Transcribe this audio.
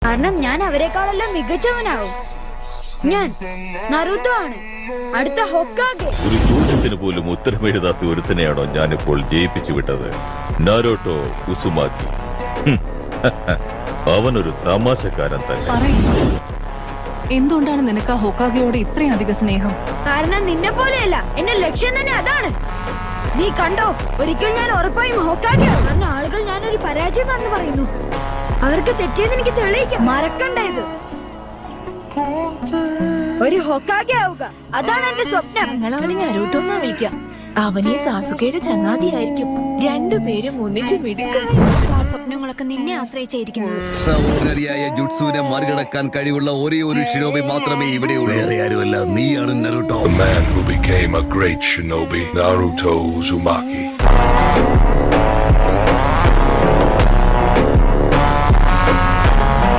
കാരണം ഞാൻ അവരെക്കാളെല്ലാം മികച്ചവനാവും. ഞാൻ നരുട്ടോ ആണ്, അടുത്ത ഹൊക്കാഗെ. ഒരു ചോദ്യത്തിന് പോലും ഉത്തരമെഴുതാത്ത ഒരുത്തനെയാണോ ഞാനിപ്പോൾ ജയിപ്പിച്ചു വിട്ടത്? നാരുട്ടോ ഉസുമാക്കി. അവനൊരു തമാശക്കാരൻ തന്നെ. എന്തുകൊണ്ടാണ് നിനക്ക് ആ ഹൊക്കാഗെയോട് ഇത്രയും അധിക സ്നേഹം? കാരണം നിന്നെ പോലെയല്ല, എന്റെ ലക്ഷ്യം തന്നെ അതാണ്. നീ കണ്ടോ, ഒരിക്കൽ ഞാൻ ഉറപ്പായും ഹൊക്കാഗെ. കാരണം ആളുകൾ ഞാനൊരു പരാജയമാണെന്ന് പറയുന്നു. അവർക്ക് തെറ്റിയെന്ന് എനിക്ക് തെളിയിക്കാം. മറക്കണ്ട ഇത്. ഒരു ഹൊക്കാഗെ ആവുക, അതാണ് എന്റെ സ്വപ്നം. ഞങ്ങളവനെ നരുട്ടോ എന്നാ വിളിക്കാം. അവനെ സാസുകയുടെ ചങ്ങാതിയായിരിക്കും. രണ്ടുപേരും ഒന്നിച്ച് മിടുക്കും. ആ സ്വപ്നങ്ങളൊക്കെ നിന്നെ ആശ്രയിച്ചായിരിക്കുന്നത്. ജുട്സുവിനെ മറികടക്കാൻ കഴിവുള്ള ഒരേ ഒരു ഷിനോബി മാത്രമേ ഇവിടെയുള്ളൂ. വേറെ ആരുമല്ല, നീയാണ് നരുട്ടോ. The man who became a great shinobi, Naruto Uzumaki.